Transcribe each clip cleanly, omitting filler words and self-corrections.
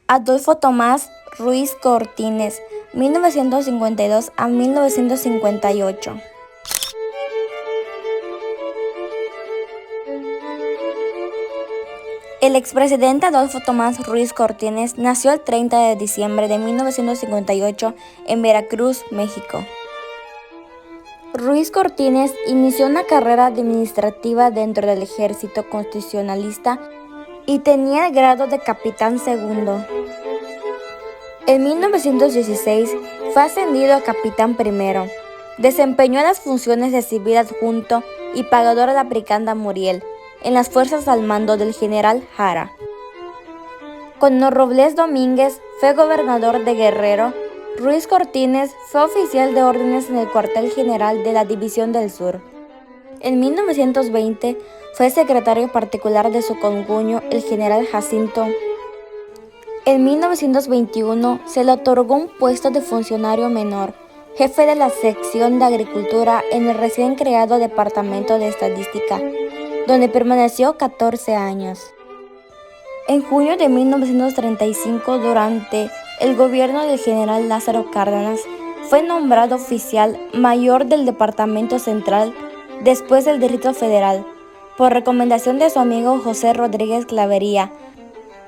Adolfo Tomás Ruiz Cortines, 1952 a 1958. El expresidente Adolfo Tomás Ruiz Cortines nació el 30 de diciembre de 1958 en Veracruz, México. Ruiz Cortines inició una carrera administrativa dentro del ejército constitucionalista y tenía el grado de capitán segundo. En 1916 fue ascendido a capitán primero. Desempeñó las funciones de civil adjunto y pagador de la brigada Muriel en las fuerzas al mando del general Jara. Cuando Robles Domínguez fue gobernador de Guerrero, Ruiz Cortines fue oficial de órdenes en el cuartel general de la División del Sur. En 1920 fue secretario particular de su concuño, el general Jacinto. En 1921 se le otorgó un puesto de funcionario menor, jefe de la sección de Agricultura en el recién creado Departamento de Estadística, donde permaneció 14 años. En junio de 1935, durante el gobierno del general Lázaro Cárdenas, fue nombrado oficial mayor del Departamento Central después del Distrito Federal, por recomendación de su amigo José Rodríguez Clavería,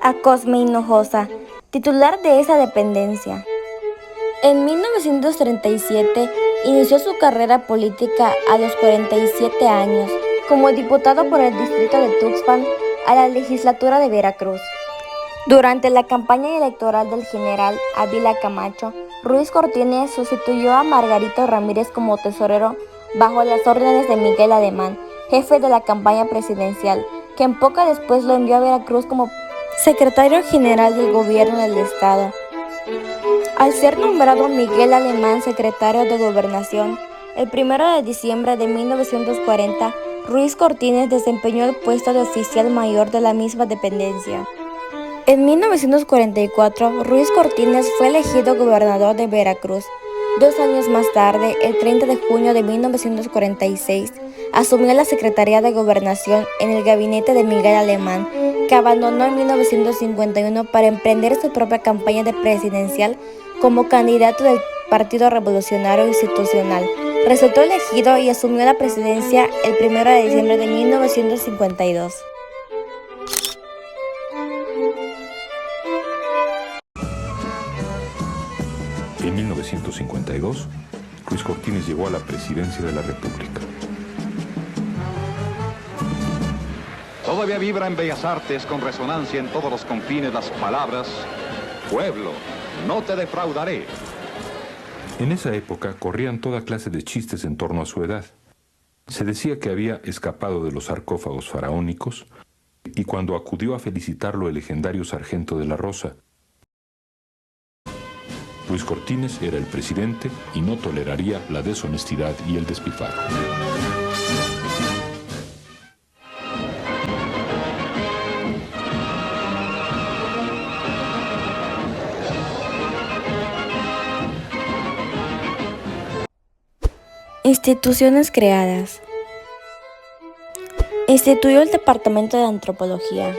a Cosme Hinojosa, titular de esa dependencia. En 1937 inició su carrera política a los 47 años, como diputado por el distrito de Tuxpan a la legislatura de Veracruz. Durante la campaña electoral del general Ávila Camacho, Ruiz Cortines sustituyó a Margarito Ramírez como tesorero bajo las órdenes de Miguel Alemán, jefe de la campaña presidencial, quien poco después lo envió a Veracruz como secretario general del gobierno del estado. Al ser nombrado Miguel Alemán secretario de Gobernación, el 1 de diciembre de 1940, Ruiz Cortines desempeñó el puesto de oficial mayor de la misma dependencia. En 1944, Ruiz Cortines fue elegido gobernador de Veracruz. 2 años más tarde, el 30 de junio de 1946, asumió la Secretaría de Gobernación en el gabinete de Miguel Alemán, que abandonó en 1951 para emprender su propia campaña presidencial como candidato del Partido Revolucionario Institucional. Resultó elegido y asumió la presidencia el 1 de diciembre de 1952. En 1952, Ruiz Cortines llegó a la presidencia de la República. Todavía vibra en Bellas Artes con resonancia en todos los confines las palabras: pueblo, no te defraudaré. En esa época corrían toda clase de chistes en torno a su edad. Se decía que había escapado de los sarcófagos faraónicos y cuando acudió a felicitarlo el legendario sargento de la Rosa, Ruiz Cortines era el presidente y no toleraría la deshonestidad y el despilfarro. Instituciones creadas. Instituyó el Departamento de Antropología.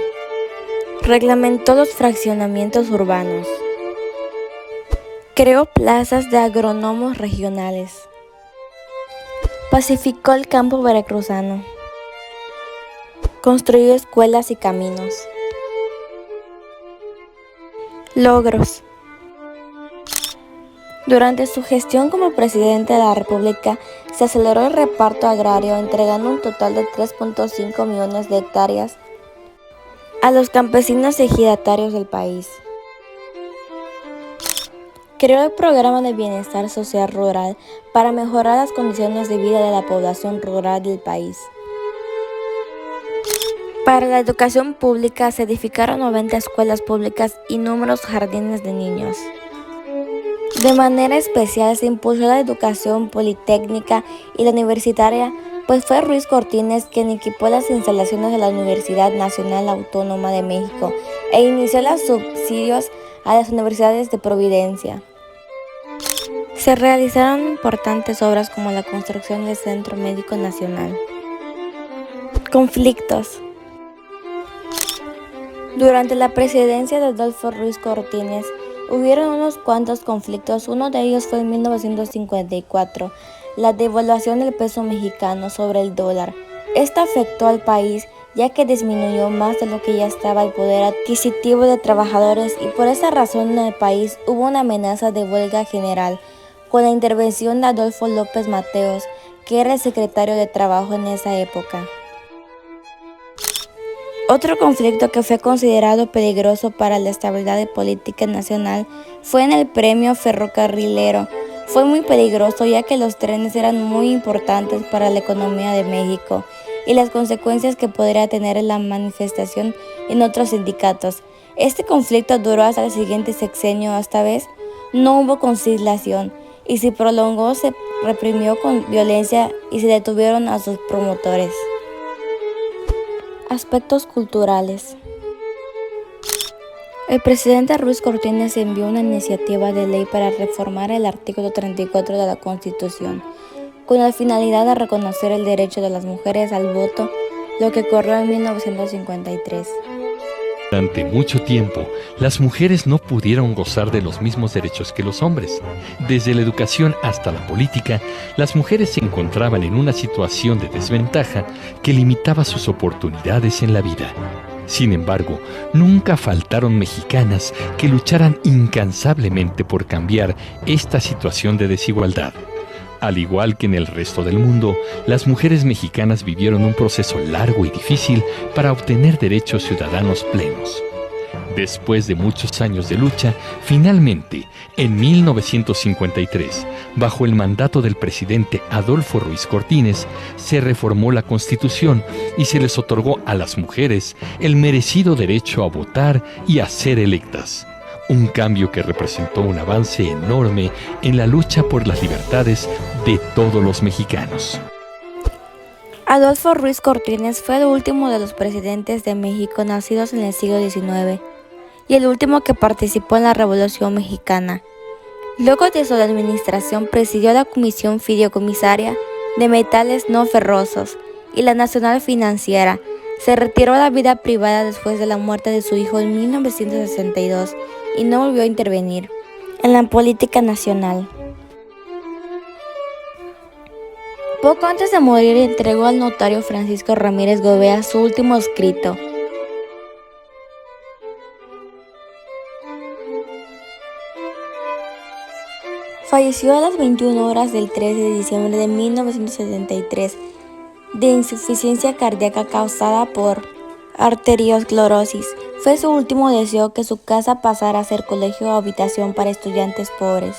Reglamentó los fraccionamientos urbanos. Creó plazas de agrónomos regionales. Pacificó el campo veracruzano. Construyó escuelas y caminos. Logros. Durante su gestión como presidente de la República, se aceleró el reparto agrario, entregando un total de 3.5 millones de hectáreas a los campesinos ejidatarios del país. Creó el Programa de Bienestar Social Rural para mejorar las condiciones de vida de la población rural del país. Para la educación pública se edificaron 90 escuelas públicas y numerosos jardines de niños. De manera especial se impulsó la educación politécnica y la universitaria, pues fue Ruiz Cortines quien equipó las instalaciones de la Universidad Nacional Autónoma de México e inició los subsidios a las universidades de Providencia. Se realizaron importantes obras como la construcción del Centro Médico Nacional. Conflictos. Durante la presidencia de Adolfo Ruiz Cortines, hubieron unos cuantos conflictos. Uno de ellos fue en 1954, la devaluación del peso mexicano sobre el dólar. Esto afectó al país, ya que disminuyó más de lo que ya estaba el poder adquisitivo de trabajadores, y por esa razón en el país hubo una amenaza de huelga general, con la intervención de Adolfo López Mateos, que era el secretario de Trabajo en esa época. Otro conflicto que fue considerado peligroso para la estabilidad política nacional fue en el Premio Ferrocarrilero. Fue muy peligroso, ya que los trenes eran muy importantes para la economía de México y las consecuencias que podría tener la manifestación en otros sindicatos. Este conflicto duró hasta el siguiente sexenio. Esta vez no hubo conciliación y se prolongó, se reprimió con violencia y se detuvieron a sus promotores. Aspectos culturales. El presidente Ruiz Cortines envió una iniciativa de ley para reformar el artículo 34 de la Constitución, con la finalidad de reconocer el derecho de las mujeres al voto, lo que ocurrió en 1953. Durante mucho tiempo, las mujeres no pudieron gozar de los mismos derechos que los hombres. Desde la educación hasta la política, las mujeres se encontraban en una situación de desventaja que limitaba sus oportunidades en la vida. Sin embargo, nunca faltaron mexicanas que lucharan incansablemente por cambiar esta situación de desigualdad. Al igual que en el resto del mundo, las mujeres mexicanas vivieron un proceso largo y difícil para obtener derechos ciudadanos plenos. Después de muchos años de lucha, finalmente, en 1953, bajo el mandato del presidente Adolfo Ruiz Cortines, se reformó la Constitución y se les otorgó a las mujeres el merecido derecho a votar y a ser electas. Un cambio que representó un avance enorme en la lucha por las libertades de todos los mexicanos. Adolfo Ruiz Cortines fue el último de los presidentes de México nacidos en el siglo XIX y el último que participó en la Revolución Mexicana. Luego de su administración presidió la Comisión Fideicomisaria de Metales No Ferrosos y la Nacional Financiera. Se retiró a la vida privada después de la muerte de su hijo en 1962 y no volvió a intervenir en la política nacional. Poco antes de morir entregó al notario Francisco Ramírez Gobea su último escrito. Falleció a las 21 horas del 13 de diciembre de 1973 de insuficiencia cardíaca causada por arteriosclerosis. Fue su último deseo que su casa pasara a ser colegio o habitación para estudiantes pobres.